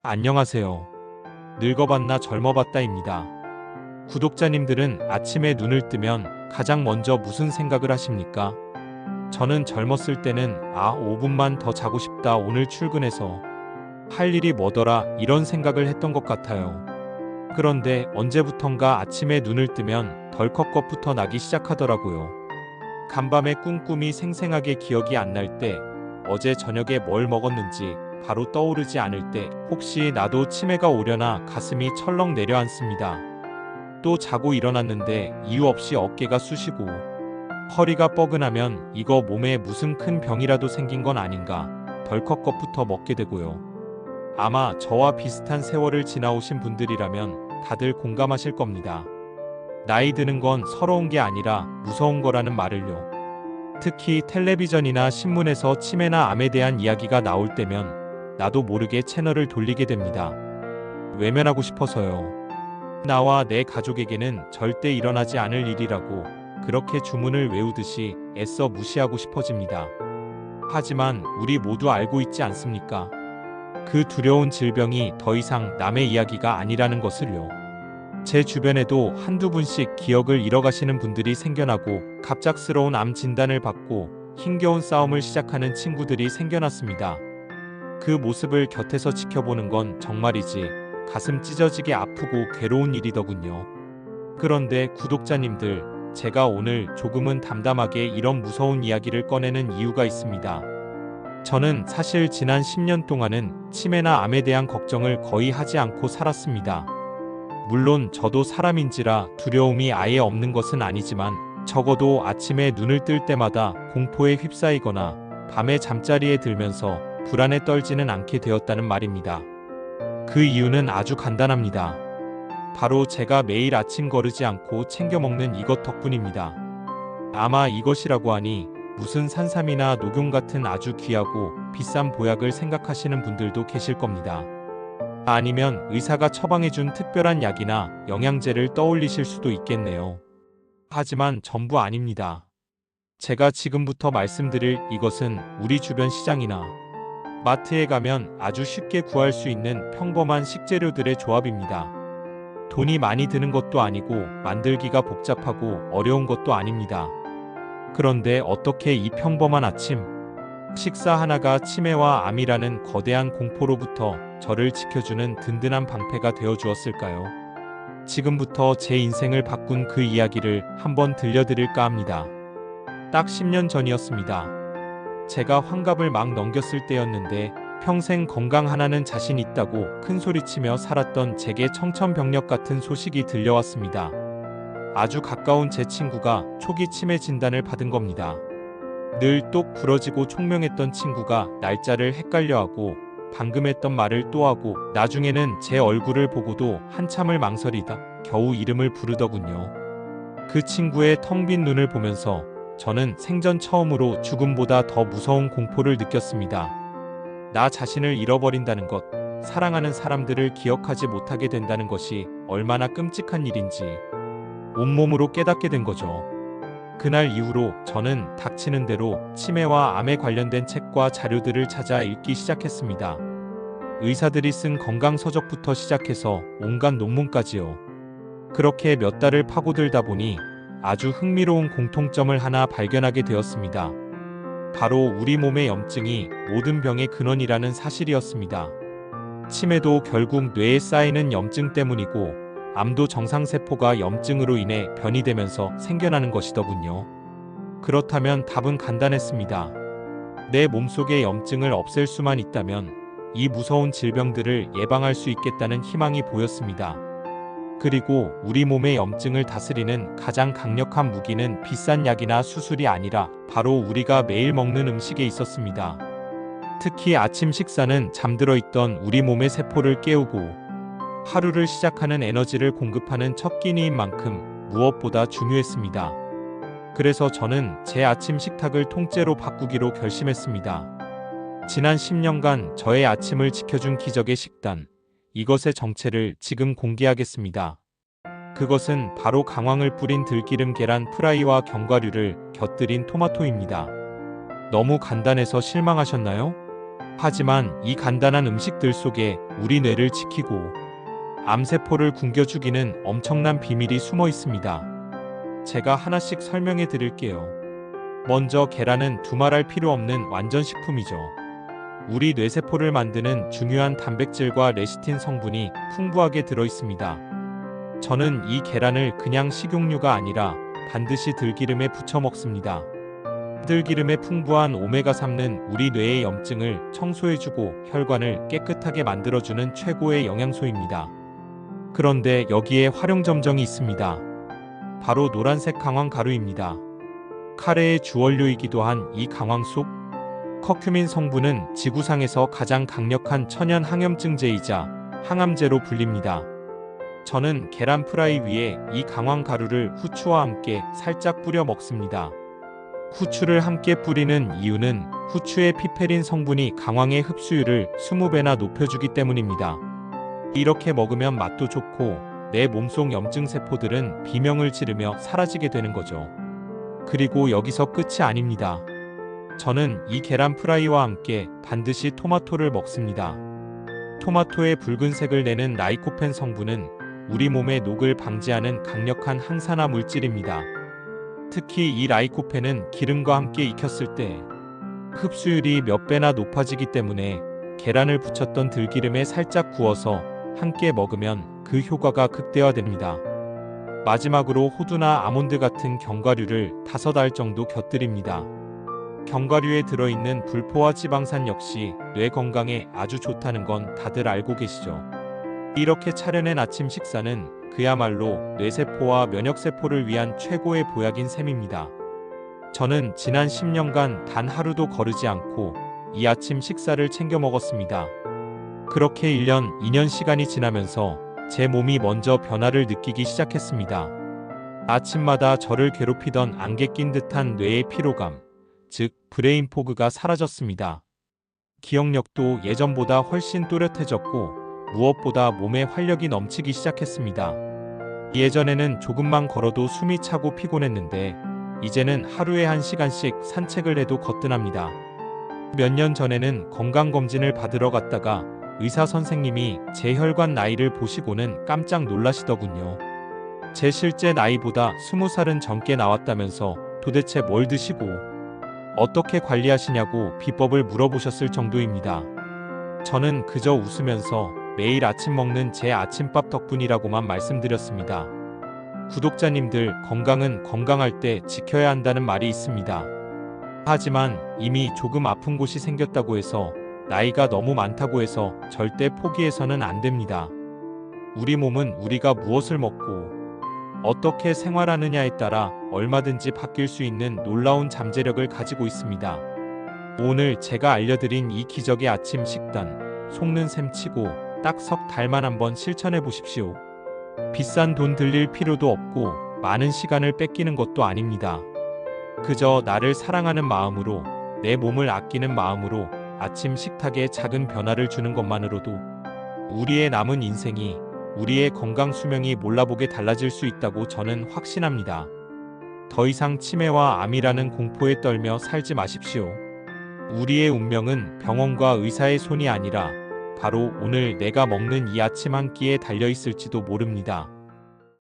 안녕하세요. 늙어봤나 젊어봤다입니다. 구독자님들은 아침에 눈을 뜨면 가장 먼저 무슨 생각을 하십니까? 저는 젊었을 때는 5분만 더 자고 싶다, 오늘 출근해서 할 일이 뭐더라, 이런 생각을 했던 것 같아요. 그런데 언제부턴가 아침에 눈을 뜨면 덜컥 겁부터 나기 시작하더라고요. 간밤에 꿈꾸미 생생하게 기억이 안 날 때, 어제 저녁에 뭘 먹었는지 바로 떠오르지 않을 때, 혹시 나도 치매가 오려나 가슴이 철렁 내려앉습니다. 또 자고 일어났는데 이유 없이 어깨가 쑤시고 허리가 뻐근하면 이거 몸에 무슨 큰 병이라도 생긴 건 아닌가, 덜컥 겁부터 먹게 되고요. 아마 저와 비슷한 세월을 지나오신 분들이라면 다들 공감하실 겁니다. 나이 드는 건 서러운 게 아니라 무서운 거라는 말을요. 특히 텔레비전이나 신문에서 치매나 암에 대한 이야기가 나올 때면 나도 모르게 채널을 돌리게 됩니다. 외면하고 싶어서요. 나와 내 가족에게는 절대 일어나지 않을 일이라고 그렇게 주문을 외우듯이 애써 무시하고 싶어집니다. 하지만 우리 모두 알고 있지 않습니까? 그 두려운 질병이 더 이상 남의 이야기가 아니라는 것을요. 제 주변에도 한두 분씩 기억을 잃어가시는 분들이 생겨나고 갑작스러운 암 진단을 받고 힘겨운 싸움을 시작하는 친구들이 생겨났습니다. 그 모습을 곁에서 지켜보는 건 정말이지 가슴 찢어지게 아프고 괴로운 일이더군요. 그런데 구독자님들, 제가 오늘 조금은 담담하게 이런 무서운 이야기를 꺼내는 이유가 있습니다. 저는 사실 지난 10년 동안은 치매나 암에 대한 걱정을 거의 하지 않고 살았습니다. 물론 저도 사람인지라 두려움이 아예 없는 것은 아니지만 적어도 아침에 눈을 뜰 때마다 공포에 휩싸이거나 밤에 잠자리에 들면서 불안에 떨지는 않게 되었다는 말입니다. 그 이유는 아주 간단합니다. 바로 제가 매일 아침 거르지 않고 챙겨 먹는 이것 덕분입니다. 아마 이것이라고 하니 무슨 산삼이나 녹용 같은 아주 귀하고 비싼 보약을 생각하시는 분들도 계실 겁니다. 아니면 의사가 처방해준 특별한 약이나 영양제를 떠올리실 수도 있겠네요. 하지만 전부 아닙니다. 제가 지금부터 말씀드릴 이것은 우리 주변 시장이나 마트에 가면 아주 쉽게 구할 수 있는 평범한 식재료들의 조합입니다. 돈이 많이 드는 것도 아니고 만들기가 복잡하고 어려운 것도 아닙니다. 그런데 어떻게 이 평범한 아침 식사 하나가 치매와 암이라는 거대한 공포로부터 저를 지켜주는 든든한 방패가 되어 주었을까요? 지금부터 제 인생을 바꾼 그 이야기를 한번 들려드릴까 합니다. 딱 10년 전이었습니다. 제가 환갑을 막 넘겼을 때였는데 평생 건강 하나는 자신 있다고 큰소리치며 살았던 제게 청천벽력 같은 소식이 들려왔습니다. 아주 가까운 제 친구가 초기 치매 진단을 받은 겁니다. 늘 똑 부러지고 총명했던 친구가 날짜를 헷갈려하고 방금 했던 말을 또 하고 나중에는 제 얼굴을 보고도 한참을 망설이다 겨우 이름을 부르더군요. 그 친구의 텅 빈 눈을 보면서 저는 생전 처음으로 죽음보다 더 무서운 공포를 느꼈습니다. 나 자신을 잃어버린다는 것, 사랑하는 사람들을 기억하지 못하게 된다는 것이 얼마나 끔찍한 일인지 온몸으로 깨닫게 된 거죠. 그날 이후로 저는 닥치는 대로 치매와 암에 관련된 책과 자료들을 찾아 읽기 시작했습니다. 의사들이 쓴 건강서적부터 시작해서 온갖 논문까지요. 그렇게 몇 달을 파고들다 보니 아주 흥미로운 공통점을 하나 발견하게 되었습니다. 바로 우리 몸의 염증이 모든 병의 근원이라는 사실이었습니다. 치매도 결국 뇌에 쌓이는 염증 때문이고 암도 정상세포가 염증으로 인해 변이되면서 생겨나는 것이더군요. 그렇다면 답은 간단했습니다. 내 몸속의 염증을 없앨 수만 있다면 이 무서운 질병들을 예방할 수 있겠다는 희망이 보였습니다. 그리고 우리 몸의 염증을 다스리는 가장 강력한 무기는 비싼 약이나 수술이 아니라 바로 우리가 매일 먹는 음식에 있었습니다. 특히 아침 식사는 잠들어 있던 우리 몸의 세포를 깨우고 하루를 시작하는 에너지를 공급하는 첫 끼니인 만큼 무엇보다 중요했습니다. 그래서 저는 제 아침 식탁을 통째로 바꾸기로 결심했습니다. 지난 10년간 저의 아침을 지켜준 기적의 식단, 이것의 정체를 지금 공개하겠습니다. 그것은 바로 강황을 뿌린 들기름 계란 프라이와 견과류를 곁들인 토마토입니다. 너무 간단해서 실망하셨나요? 하지만 이 간단한 음식들 속에 우리 뇌를 지키고 암세포를 굶겨 죽이는 엄청난 비밀이 숨어 있습니다. 제가 하나씩 설명해 드릴게요. 먼저 계란은 두말할 필요 없는 완전 식품이죠. 우리 뇌세포를 만드는 중요한 단백질과 레시틴 성분이 풍부하게 들어 있습니다. 저는 이 계란을 그냥 식용유가 아니라 반드시 들기름에 부쳐 먹습니다. 들기름에 풍부한 오메가3는 우리 뇌의 염증을 청소해주고 혈관을 깨끗하게 만들어주는 최고의 영양소입니다. 그런데 여기에 활용점정이 있습니다. 바로 노란색 강황가루입니다. 카레의 주원료이기도 한 이 강황속 커큐민 성분은 지구상에서 가장 강력한 천연 항염증제이자 항암제로 불립니다. 저는 계란 프라이 위에 이 강황가루를 후추와 함께 살짝 뿌려 먹습니다. 후추를 함께 뿌리는 이유는 후추의 피페린 성분이 강황의 흡수율을 20배나 높여주기 때문입니다. 이렇게 먹으면 맛도 좋고 내 몸속 염증 세포들은 비명을 지르며 사라지게 되는 거죠. 그리고 여기서 끝이 아닙니다. 저는 이 계란 프라이와 함께 반드시 토마토를 먹습니다. 토마토의 붉은색을 내는 라이코펜 성분은 우리 몸의 녹을 방지하는 강력한 항산화 물질입니다. 특히 이 라이코펜은 기름과 함께 익혔을 때 흡수율이 몇 배나 높아지기 때문에 계란을 부쳤던 들기름에 살짝 구워서 함께 먹으면 그 효과가 극대화됩니다. 마지막으로 호두나 아몬드 같은 견과류를 5알 정도 곁들입니다. 견과류에 들어있는 불포화 지방산 역시 뇌 건강에 아주 좋다는 건 다들 알고 계시죠? 이렇게 차려낸 아침 식사는 그야말로 뇌세포와 면역세포를 위한 최고의 보약인 셈입니다. 저는 지난 10년간 단 하루도 거르지 않고 이 아침 식사를 챙겨 먹었습니다. 그렇게 1년, 2년 시간이 지나면서 제 몸이 먼저 변화를 느끼기 시작했습니다. 아침마다 저를 괴롭히던 안개 낀 듯한 뇌의 피로감, 즉 브레인 포그가 사라졌습니다. 기억력도 예전보다 훨씬 또렷해졌고 무엇보다 몸에 활력이 넘치기 시작했습니다. 예전에는 조금만 걸어도 숨이 차고 피곤했는데 이제는 하루에 1시간씩 산책을 해도 거뜬합니다. 몇 년 전에는 건강검진을 받으러 갔다가 의사 선생님이 제 혈관 나이를 보시고는 깜짝 놀라시더군요. 제 실제 나이보다 20살은 젊게 나왔다면서 도대체 뭘 드시고 어떻게 관리하시냐고 비법을 물어보셨을 정도입니다. 저는 그저 웃으면서 매일 아침 먹는 제 아침밥 덕분이라고만 말씀드렸습니다. 구독자님들, 건강은 건강할 때 지켜야 한다는 말이 있습니다. 하지만 이미 조금 아픈 곳이 생겼다고 해서 나이가 너무 많다고 해서 절대 포기해서는 안 됩니다. 우리 몸은 우리가 무엇을 먹고 어떻게 생활하느냐에 따라 얼마든지 바뀔 수 있는 놀라운 잠재력을 가지고 있습니다. 오늘 제가 알려드린 이 기적의 아침 식단, 속는 셈 치고 딱 석 달만 한번 실천해 보십시오. 비싼 돈 들릴 필요도 없고 많은 시간을 뺏기는 것도 아닙니다. 그저 나를 사랑하는 마음으로, 내 몸을 아끼는 마음으로 아침 식탁에 작은 변화를 주는 것만으로도 우리의 남은 인생이, 우리의 건강 수명이 몰라보게 달라질 수 있다고 저는 확신합니다. 더 이상 치매와 암이라는 공포에 떨며 살지 마십시오. 우리의 운명은 병원과 의사의 손이 아니라 바로 오늘 내가 먹는 이 아침 한 끼에 달려 있을지도 모릅니다.